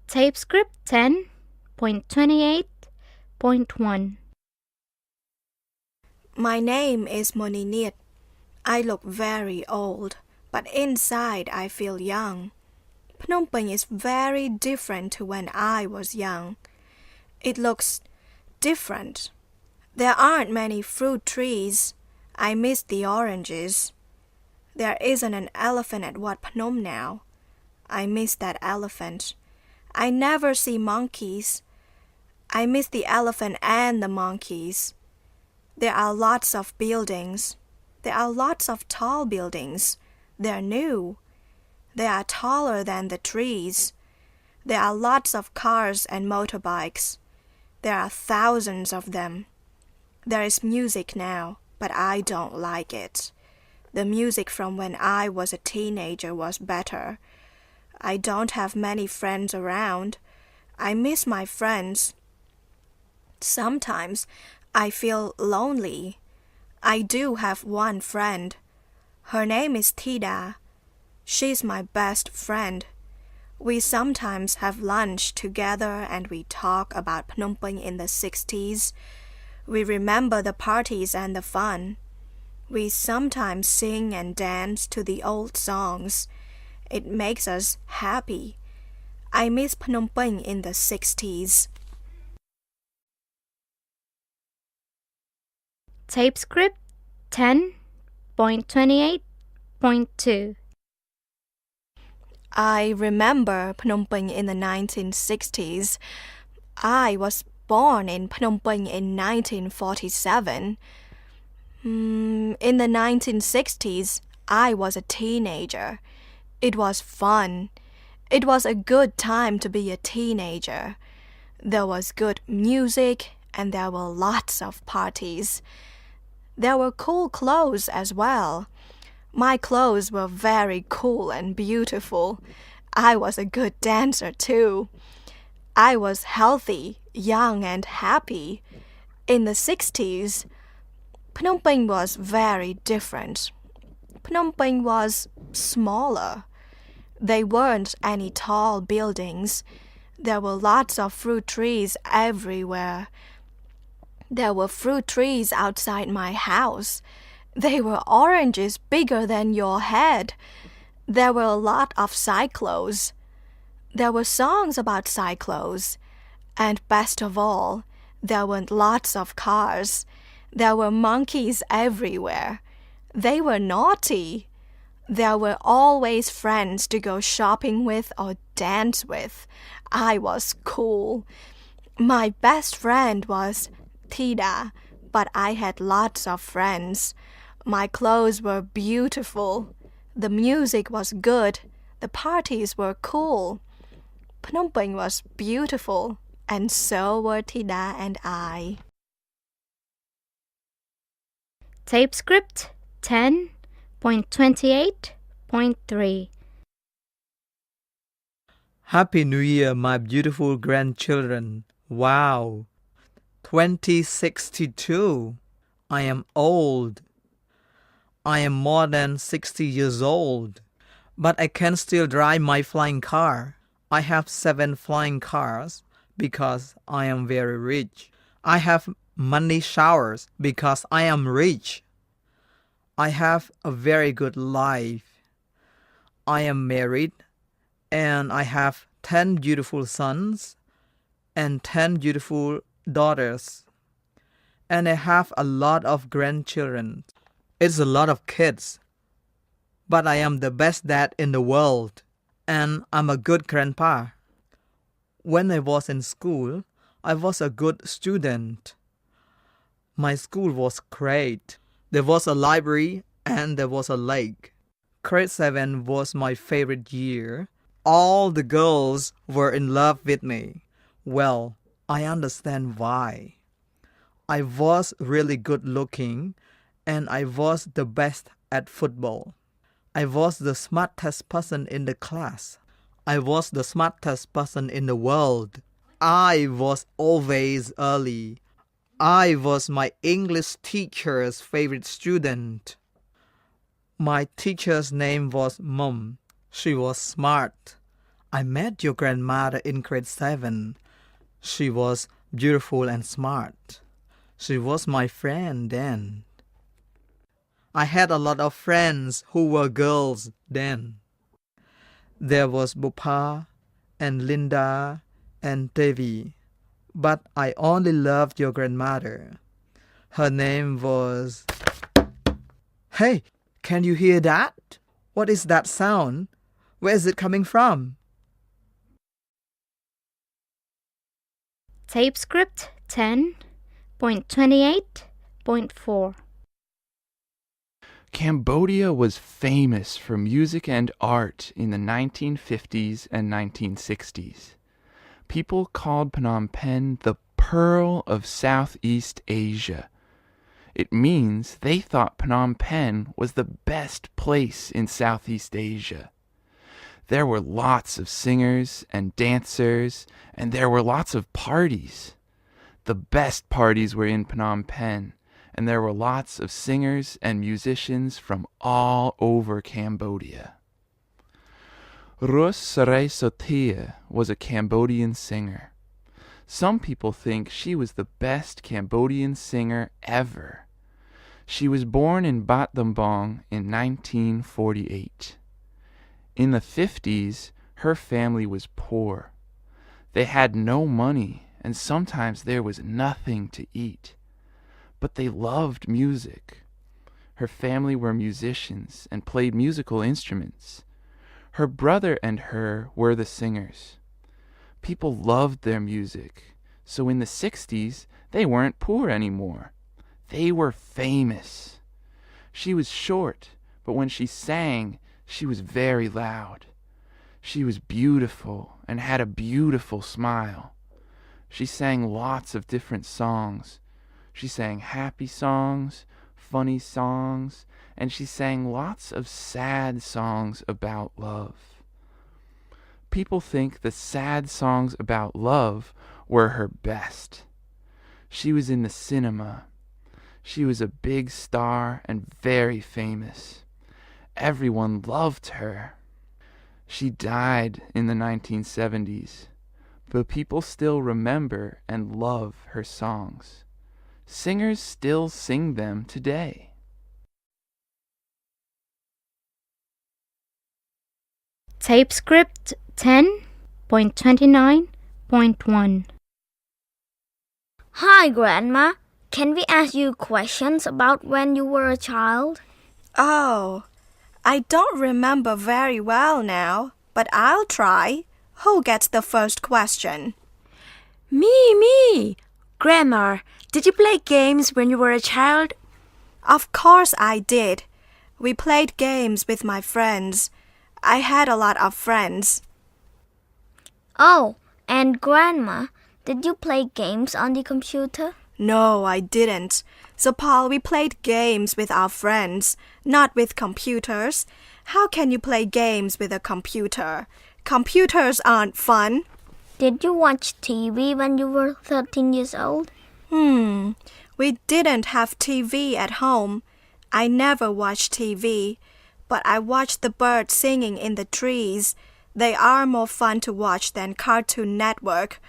Tape script 10.28.1. My name is Moniniet. I look very old, but inside I feel young. Phnom Penh is very different to when I was young. It looks different. There aren't many fruit trees. I miss the oranges. There isn't an elephant at Wat Phnom now. I miss that elephant. I never see monkeys. I miss the elephant and the monkeys. There are lots of buildings. There are lots of tall buildings. They're new. They are taller than the trees. There are lots of cars and motorbikes. There are thousands of them. There is music now, but I don't like it. The music from when I was a teenager was better. I don't have many friends around. I miss my friends. Sometimes I feel lonely. I do have one friend. Her name is Tida. She's my best friend. We sometimes have lunch together and we talk about Phnom Penh in the 60s. We remember the parties and the fun. We sometimes sing and dance to the old songs. It makes us happy. I miss Phnom Penh in the 60s. Tape script 10.28.2. I remember Phnom Penh in the 1960s. I was born in Phnom Penh in 1947. In the 1960s, I was a teenager. It was fun. It was a good time to be a teenager. There was good music and there were lots of parties. There were cool clothes as well. My clothes were very cool and beautiful. I was a good dancer too. I was healthy, young and happy. In the 60s, Phnom Penh was very different. Phnom Penh was smaller. There weren't any tall buildings. There were lots of fruit trees everywhere. There were fruit trees outside my house. They were oranges bigger than your head. There were a lot of cyclos. There were songs about cyclos. And best of all, there were lots of cars. There were monkeys everywhere. They were naughty. There were always friends to go shopping with or dance with. I was cool. My best friend was Tida, but I had lots of friends. My clothes were beautiful. The music was good. The parties were cool. Phnom Penh was beautiful, and so were Tida and I. Tape script 10.28.3. Happy New Year, my beautiful grandchildren. Wow. 2062. I am old. I am more than 60 years old. But I can still drive my flying car. I have 7 flying cars because I am very rich. I have money showers because I am rich. I have a very good life. I am married and I have 10 beautiful sons and 10 beautiful daughters. And I have a lot of grandchildren. It's a lot of kids. But I am the best dad in the world. And I'm a good grandpa. When I was in school, I was a good student. My school was great. There was a library and there was a lake. Grade 7 was my favorite year. All the girls were in love with me. Well, I understand why. I was really good looking and I was the best at football. I was the smartest person in the class. I was the smartest person in the world. I was always early. I was my English teacher's favorite student. My teacher's name was Mom. She was smart. I met your grandmother in grade 7. She was beautiful and smart. She was my friend then. I had a lot of friends who were girls then. There was Bupa and Linda and Devi, but I only loved your grandmother. Her name was... Hey, can you hear that? What is that sound? Where is it coming from? Tape script 10.28.4. Cambodia was famous for music and art in the 1950s and 1960s. People called Phnom Penh the Pearl of Southeast Asia. It means they thought Phnom Penh was the best place in Southeast Asia. There were lots of singers and dancers, and there were lots of parties. The best parties were in Phnom Penh, and there were lots of singers and musicians from all over Cambodia. Rus Saray Sotia was a Cambodian singer. Some people think she was the best Cambodian singer ever. She was born in Bat Dambong in 1948. In the 50s, her family was poor. They had no money, and sometimes there was nothing to eat. But they loved music. Her family were musicians and played musical instruments. Her brother and her were the singers. People loved their music, so in the 60s, they weren't poor anymore. They were famous. She was short, but when she sang, she was very loud. She was beautiful and had a beautiful smile. She sang lots of different songs. She sang happy songs, funny songs, and she sang lots of sad songs about love. People think the sad songs about love were her best. She was in the cinema. She was a big star and very famous. Everyone loved her. She died in the 1970s, but people still remember and love her songs. Singers still sing them today. Tape script 10.29.1. Hi, Grandma. Can we ask you questions about when you were a child? Oh, I don't remember very well now, but I'll try. Who gets the first question? Me. Grandma, did you play games when you were a child? Of course I did. We played games with my friends. I had a lot of friends. Oh, and Grandma, did you play games on the computer? No, I didn't. So, Paul, we played games with our friends, not with computers. How can you play games with a computer? Computers aren't fun. Did you watch TV when you were 13 years old? We didn't have TV at home. I never watched TV, but I watched the birds singing in the trees. They are more fun to watch than Cartoon Network.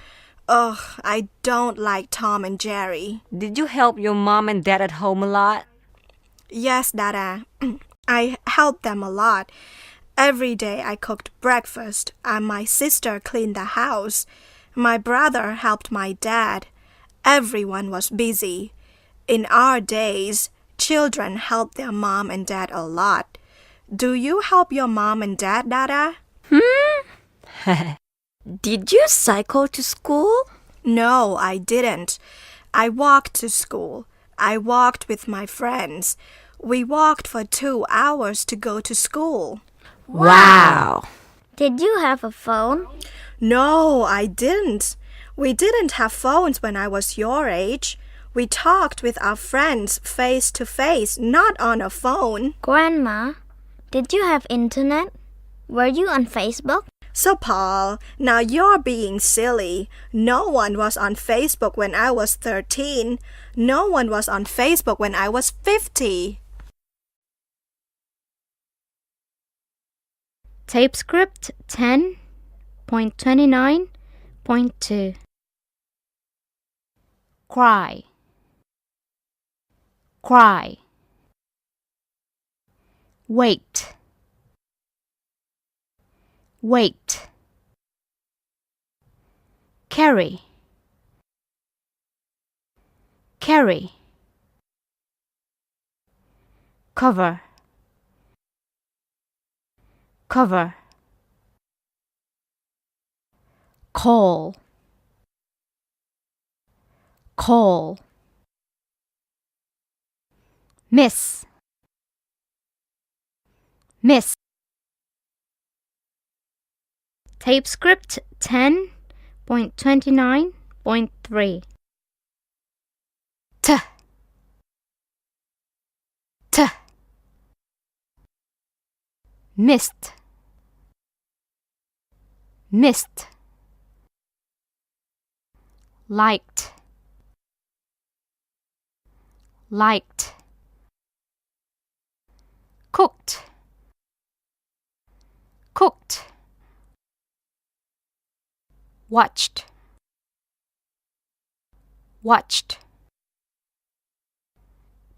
Ugh, I don't like Tom and Jerry. Did you help your mom and dad at home a lot? Yes, Dada. I helped them a lot. Every day I cooked breakfast and my sister cleaned the house. My brother helped my dad. Everyone was busy. In our days, children help their mom and dad a lot. Do you help your mom and dad, Dada? Did you cycle to school? No, I didn't. I walked to school. I walked with my friends. We walked for 2 hours to go to school. Wow! Did you have a phone? No, I didn't. We didn't have phones when I was your age. We talked with our friends face to face, not on a phone. Grandma, did you have internet? Were you on Facebook? So, Paul, now you're being silly. No one was on Facebook when I was 13. No one was on Facebook when I was 50. Tape script 10.29.2. Cry, cry. Wait, wait. Carry, carry. Cover, cover. Call, call. Miss, miss. Tape script 10.29.3. T, t. Missed, missed. Liked, liked. Cooked, cooked. Watched, watched.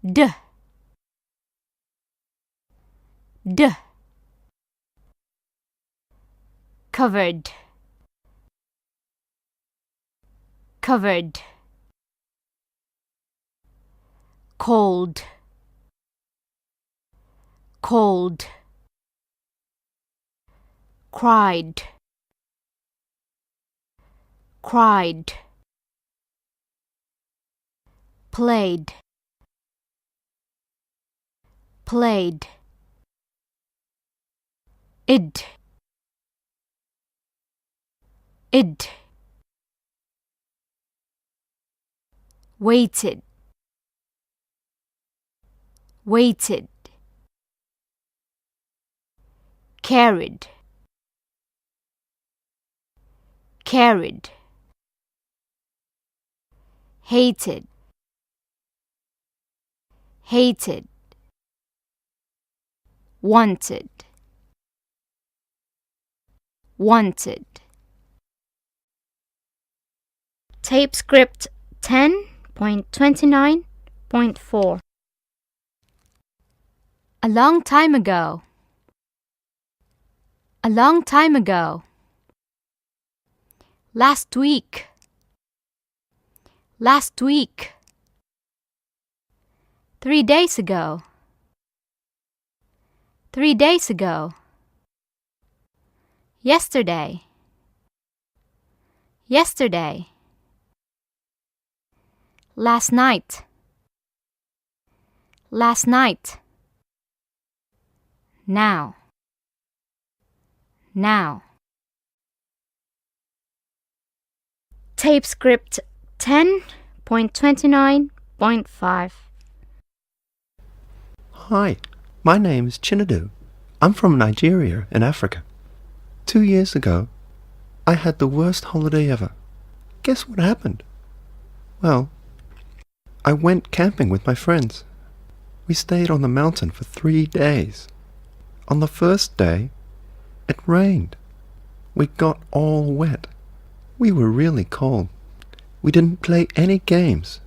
D, d. Covered, covered. Cold, cold. Cried, cried. Played, played. Id, id. Waited, waited. Carried, carried. Hated, hated. Wanted, wanted. Tape script 10.29.4. A long time ago, a long time ago. Last week, last week. 3 days ago, 3 days ago. Yesterday, yesterday. Last night, last night. Now, now. Tape script 10.29.5. Hi, my name is Chinedu. I'm from Nigeria in Africa. 2 years ago, I had the worst holiday ever. Guess what happened? Well, I went camping with my friends. We stayed on the mountain for 3 days. On the first day, it rained. We got all wet. We were really cold. We didn't play any games.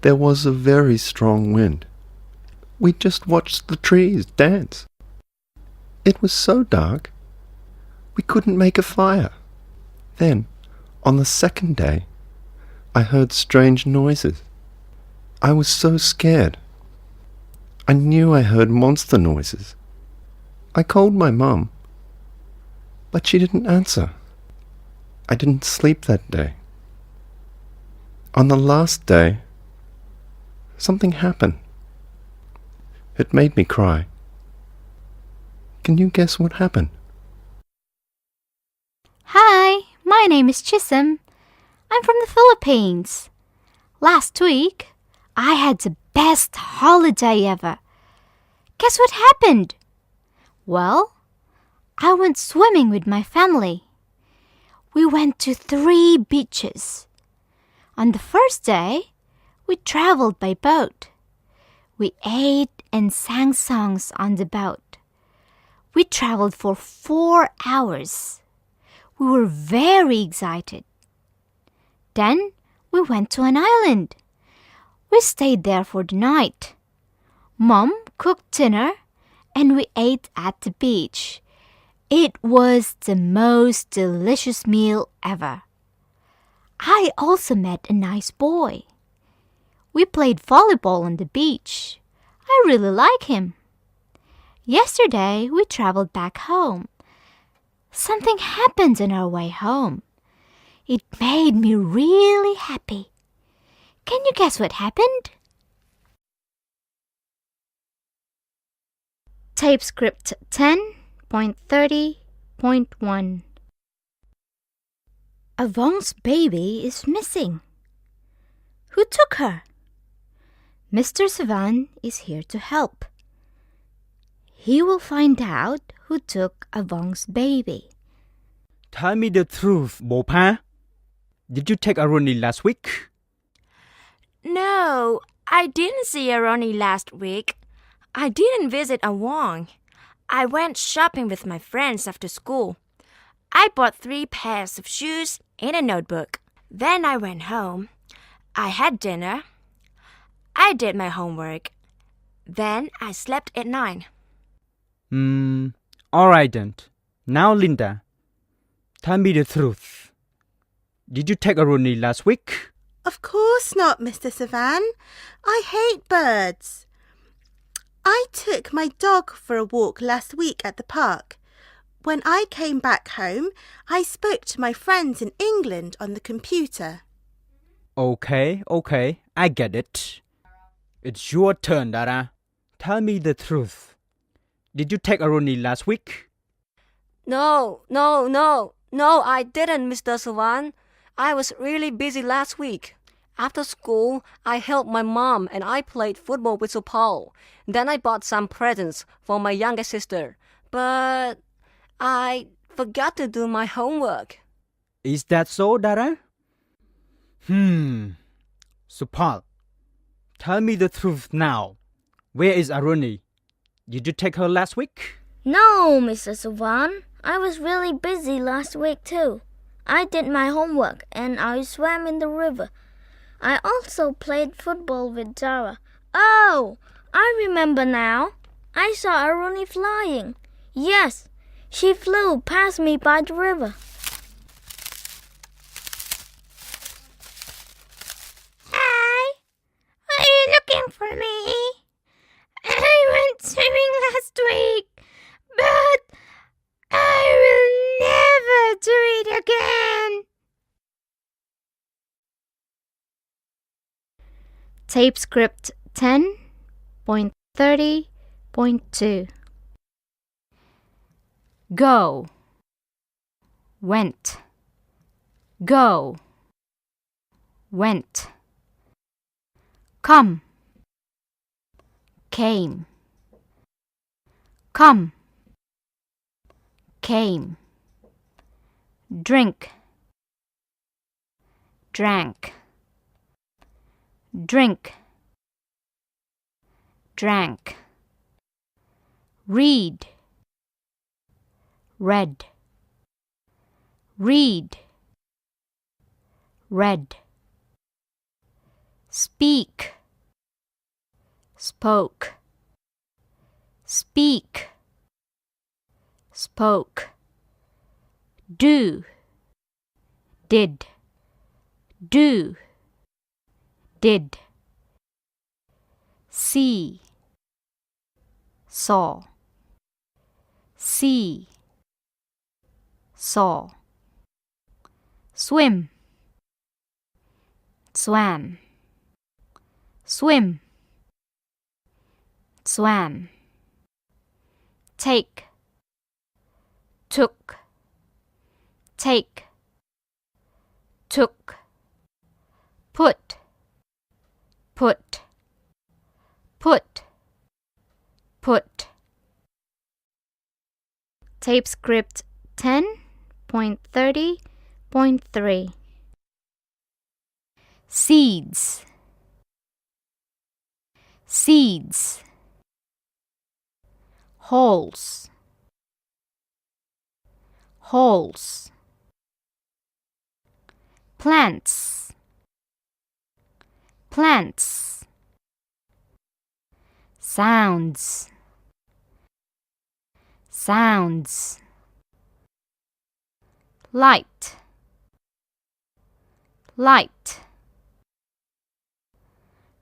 There was a very strong wind. We just watched the trees dance. It was so dark, we couldn't make a fire. Then, on the second day, I heard strange noises. I was so scared. I knew I heard monster noises. I called my mum, but she didn't answer. I didn't sleep that day. On the last day, something happened. It made me cry. Can you guess what happened? Hi, my name is Chisholm. I'm from the Philippines. Last week, I had the best holiday ever. Guess what happened? Well, I went swimming with my family. We went to 3 beaches. On the first day, we traveled by boat. We ate and sang songs on the boat. We traveled for 4 hours. We were very excited. Then we went to an island. We stayed there for the night. Mom cooked dinner and we ate at the beach. It was the most delicious meal ever. I also met a nice boy. We played volleyball on the beach. I really like him. Yesterday we traveled back home. Something happened on our way home. It made me really happy. Can you guess what happened? Tape script 10.30.1 Avong's baby is missing. Who took her? Mr. Savan is here to help. He will find out who took Avong's baby. Tell me the truth, Bopa. Did you take Aruni last week? No, I didn't see Ronnie last week. I didn't visit Awang. I went shopping with my friends after school. I bought 3 pairs of shoes and a notebook. Then I went home. I had dinner. I did my homework. Then I slept at 9. Alright then. Now, Linda, tell me the truth. Did you take Aruni last week? Of course not, Mr. Savan. I hate birds. I took my dog for a walk last week at the park. When I came back home, I spoke to my friends in England on the computer. Okay, I get it. It's your turn, Dara. Tell me the truth. Did you take Aruni last week? No, I didn't, Mr. Savan. I was really busy last week. After school, I helped my mom and I played football with Paul. Then I bought some presents for my younger sister. But I forgot to do my homework. Is that so, Dara? Supal, tell me the truth now. Where is Aruni? Did you take her last week? No, Mr. Savan. I was really busy last week too. I did my homework and I swam in the river. I also played football with Zara. Oh, I remember now. I saw Aruni flying. Yes, she flew past me by the river. Hi, are you looking for me? I went swimming last week, but I will never do it again. Tape script 10.30.2 Go, went, go, went. Come, came, come, came. Drink, drank, drink, drank. Read, read, read, read. Speak, spoke, speak, spoke. Do, did, do, did. See, saw, see, saw. Swim, swam, swim, swam. Take, took, take, took. Put, put, put, put. Tape script 10.30.3 Seeds, seeds. Holes, holes. plants, plants. Sounds, sounds. Light, light.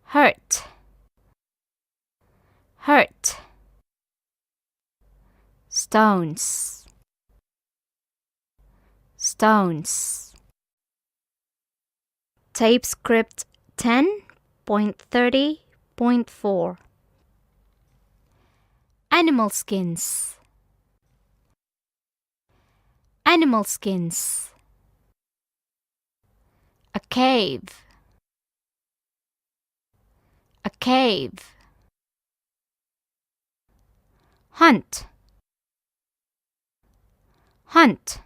Hurt, hurt. Stones, stones. Tape script 10.30.4. Animal skins, animal skins. A cave, a cave. Hunt, hunt.